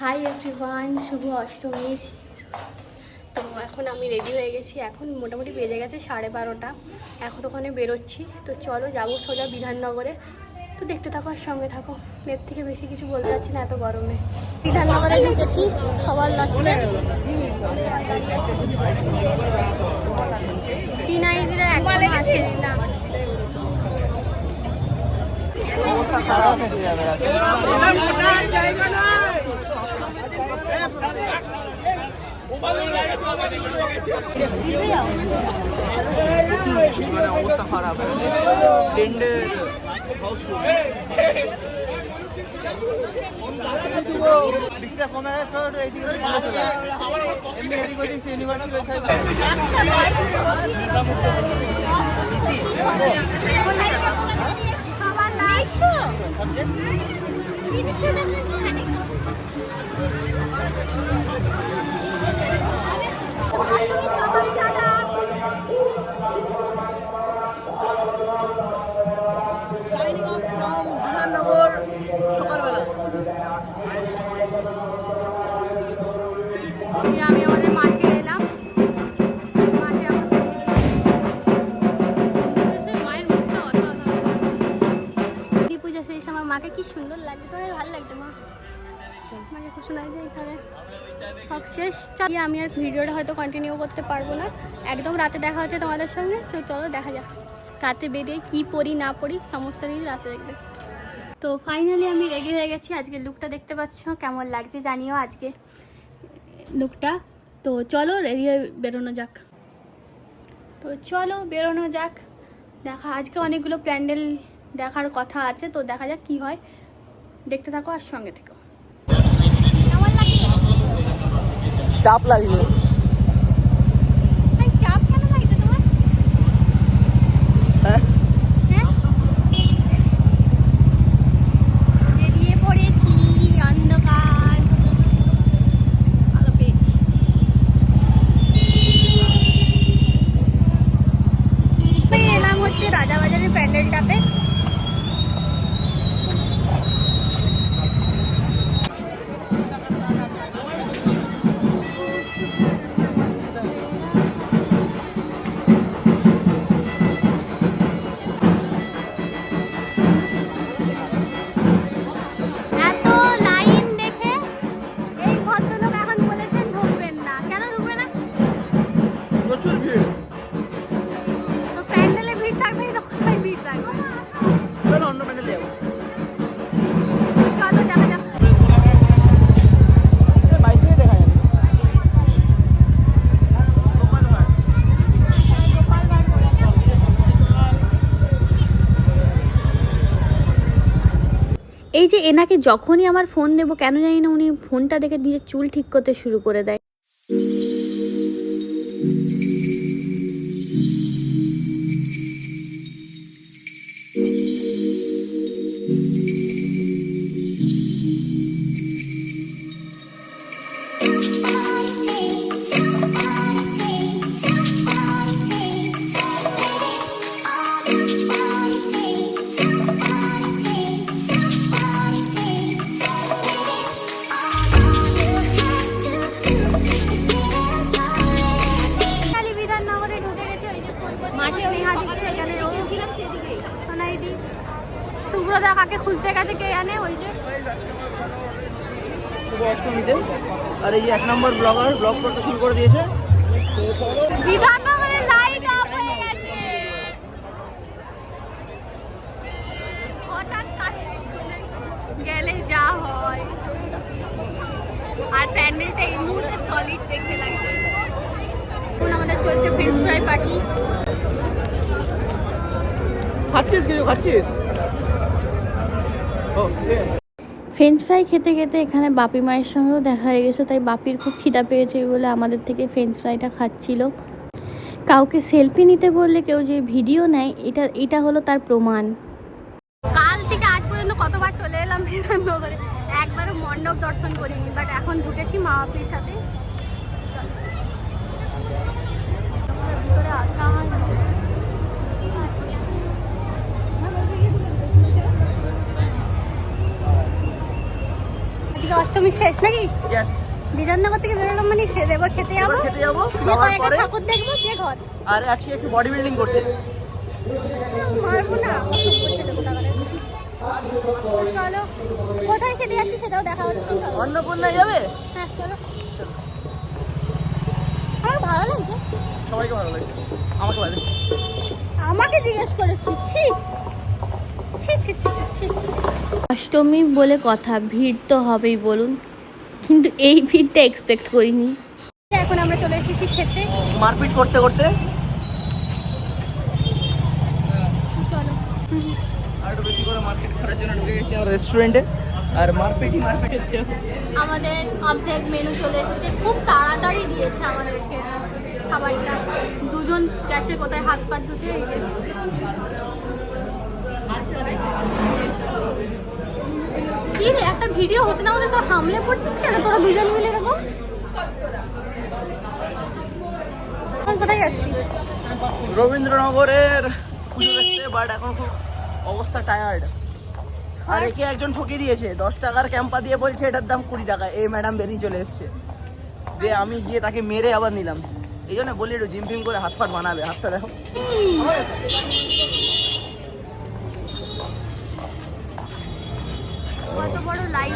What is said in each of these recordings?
Hi everyone, শুভ অষ্টমী। তো এখন আমি রেডি হয়ে গেছি। এখন মোটামুটি বেজে গেছে 12:30। এখন ওখানে বেরোচ্ছি। তো চলো যাবো সোজা বিধাননগরে। তো দেখতে থাকো আর সঙ্গে থাকো। এর থেকে বেশি কিছু বলতে পারছি না এত গরমে। বিধাননগরে ঢুকেছি সবার লাস্টে। টিনাইদিরা এখন আসেনি না। অবস্থা খারাপ বৃষ্টিটা কমে গেছে এইদিকে এমনি এদিক ওদিক university signing off from Bidhannagar সকালবেলা। আমি আমাদের মাঠে এলাম। মাঠে মায়ের মুখটা অসাধারণ। পুজো সেই সময় মাকে কি সুন্দর লাগছে। তোমার ভালো লাগছে মা? মাকে খুব সুন্দর লাগছে। এখানে সব শেষ। আমি আর ভিডিওটা হয়তো কন্টিনিউ করতে পারবো না। একদম রাতে দেখা হচ্ছে তোমাদের সঙ্গে। তো চলো দেখা যাক রাতে বেরিয়ে কি পরি না পরি সমস্ত কিছু রাতে দেখবে। তো ফাইনালি আমি রেডি হয়ে গেছি। আজকে লুকটা দেখতে পাচ্ছ কেমন লাগছে জানিও আজকে লুকটা। তো চলো রেডি হয়ে বেরোনো যাক। তো চলো বেরোনো যাক। দেখা আজকে অনেকগুলো প্যান্ডেল দেখার কথা আছে। তো দেখা যাক কি হয়। দেখতে থাকো আর সঙ্গে থেকো। কেমন লাগছে? চাপ লাগছে। চাপ কেন লাগছে তোমার? হ্যাঁ বেরিয়ে পড়েছি অন্ধকার। ভালো পেয়েছি। এলাম হচ্ছে রাজাবাজারের প্যান্ডেলটাতে। এত লাইন দেখে এই ভদ্রলোক এখন বলেছেন ঢুকবেন না। কেন ঢুকবে না? প্রচুর ভিড়। তো প্যান্ডেলে ভিড় থাকবে না, কোথায় ভিড় থাকবে? চলো অন্য প্যান্ডেলে যাবো। চলো দেখা যাক। বাইক থেকে দেখা যাবে। এই যে এনাকে যখনই আমার ফোন দেবো কেন জানি না উনি ফোনটা দেখে নিজের চুল ঠিক করতে শুরু করে দেয়। শুভ্রদা কাকে খুঁজতে গেছে কে জানে। ওই যে শুভ অষ্টমীতে আর এই যে 1 নম্বর ব্লগার ব্লগ করতে শুরু করে দিয়েছে। তো চলো বিধাননগরের লাইট অফ হয়ে গেছে। হঠাৎ কাছে গেলে যা হয়। আর প্যান্ডেলটা এই মুহূর্তে সলিড দেখতে লাগছে। এখন আমাদের চলছে ফ্রেঞ্চ ফ্রাই পার্টি। খাচ্ছিস কিছু খাচ্ছিস? ফ্রেঞ্চ ফ্রাই খেতে খেতে এখানে বাপি মায়ের সঙ্গেও দেখা হয়ে গেছে। তাই বাপির খুব খিদা পেয়েছে বলে আমাদের থেকে ফ্রেঞ্চ ফ্রাইটা খাচ্ছিল। কাউকে সেলফি নিতে বললে কেউ যে ভিডিও নেয় এটা হলো তার প্রমাণ। কাল থেকে আজ পর্যন্ত কতবার চলে এলাম বিধাননগরে, একবারও মণ্ডপ দর্শন করিনি। বাট এখন ঢুকেছি মা বাপির সাথে। ভিতরে আসা হয় না। আজকে অষ্টমী শেষ নাকি? ইয়েস, বিধাননগর থেকে বেরোলাম মানে শেষ, এবার খেতে যাবো, খেতে যাবো, দিয়ে খাওয়ার কয়েকটা পরে ঠাকুর দেখবো, দিয়ে ঘর। আর আজকে একটু বডি বিল্ডিং করছে। মারবো না, অসভ্য ছেলে কোথাকারে। তো চলো, কোথায় খেতে যাচ্ছি সেটাও দেখা হচ্ছে। চলো, অন্নপূর্ণায় যাবে? হ্যাঁ চলো। আমার ভালো লাগছে। সবাইকে ভালো লাগছে, আমাকে ভালো লাগছে। আমাকে জিজ্ঞেস করেছি, ছি ছি ছি ছি ছি ছি। অষ্টমী বলে কথা, ভিড় তো হবেই বলুন, কিন্তু এই ভিড়টা এক্সপেক্ট করিনি। এখন আমরা চলে এসেছি খেতে। মারপিট করতে করতে চলো। আর একটু বেশি করে মার্কেট করার জন্য ঢুকে গেছি আমার রেস্টুরেন্টে, আর মারপিটই মারপিট হচ্ছে। আমাদের অর্ধেক মেনু চলে এসেছে, খুব তাড়াতাড়ি দিয়েছে আমাদেরকে খাবারটা। দুজন গেছে কোথায় হাত পা ধুতে। এই যে কি রে, একটা ভিডিও হতে না হতে সব হামলে পড়ছিস কেন তোরা দুজন মিলে এরকম? এখন কোথায় যাচ্ছি? রবীন্দ্রনগরের পুজো দেখতে, বাট এখন খুব অবস্থা টায়ার্ড। আর একে একজন ঠকিয়ে দিয়েছে, 10 টাকার ক্যাম্পা দিয়ে বলছে এটার দাম 20 টাকা। এই ম্যাডাম বেরিয়ে চলে এসছে, দিয়ে আমি গিয়ে তাকে মেরে আবার নিলাম। এই জন্য বলি একটু জিম ফিম করে হাত ফাত বানাবে। হাতটা দেখো। কত বড় লাইন।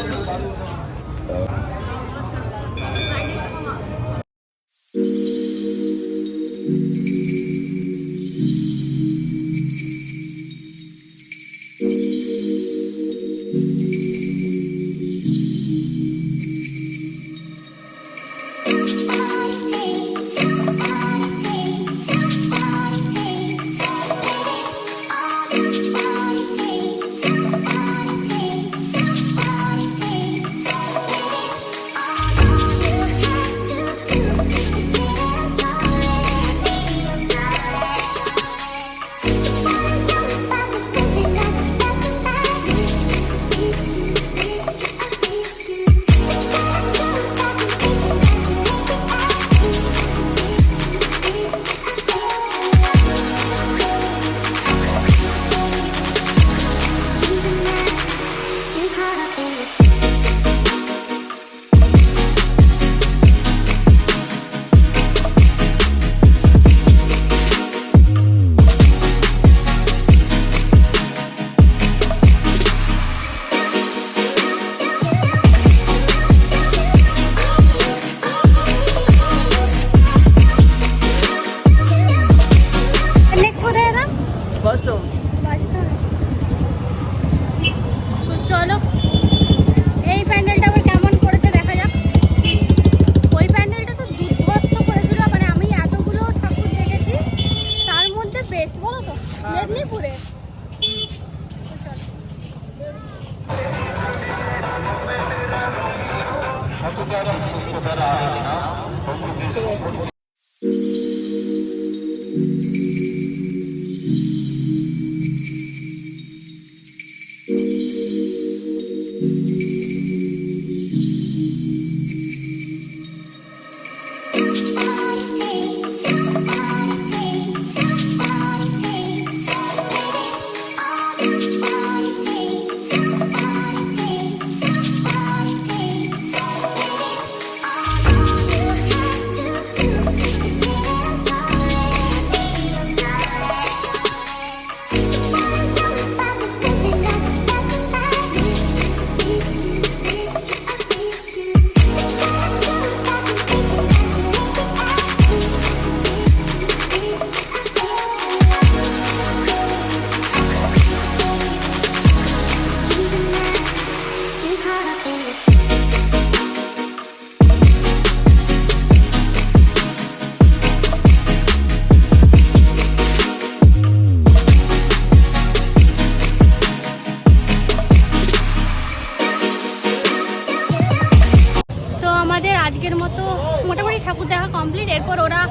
নেক্সট কোথায় এলাম? ফার্স্ট তো চলো, এই প্যান্ডেলটা আবার কেমন করেছে দেখা যাক। ওই প্যান্ডেলটা তো দুর্ধর্ষ করেছিল, মানে আমি এতগুলো ঠাকুর দেখেছি তার মধ্যে বেস্ট বলো তো মেদিনীপুরে। তো চলো। আজকের মতো মোটামুটি ঠাকুর দেখা কমপ্লিট। এরপর ওরা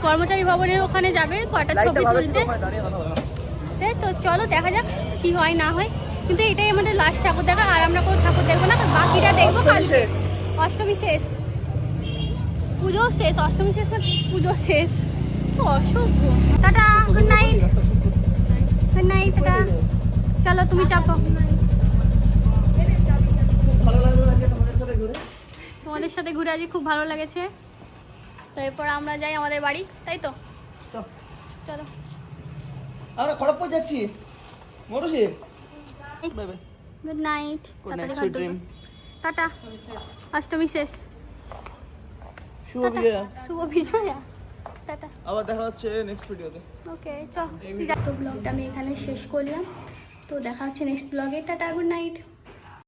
কর্মচারী ভবনের ওখানে যাবে কয়টা ছবি তুলতে। তো চলো দেখা যাক কি হয় না হয়, কিন্তু এটাই আমাদের লাস্ট ঠাকুর দেখা। আর আমরা কোনো ঠাকুর দেখবো না, বাকিটা দেখবো কালকে। অষ্টমী শেষ, পুজো শেষ, অষ্টমী শেষ না পুজো শেষ। অসভ্য। Tata, good night. Good night, tata. চলো তুমি চাপো। ভালো লাগলো তোমাদের তোমাদের সাথে ঘুরে আজকে খুব ভালো লেগেছে। তো এরপর আমরা যাই আমাদের বাড়ি, তাই তো? চল চলো। আমরা খড়গপুর যাচ্ছি মরুষি। Bye bye, good night. Good night, sweet dream. Tata. Ashtami শেষ। শুভ টাটা। বিজয়া। শুভ বিজয়া। টাটা। আবার দেখা হচ্ছে নেক্সট ভিডিওতে। ওকে চল। তো ব্লগটা আমি এখানে শেষ করলাম, তো দেখা হচ্ছে নেক্সট ব্লগে। Tata, good night.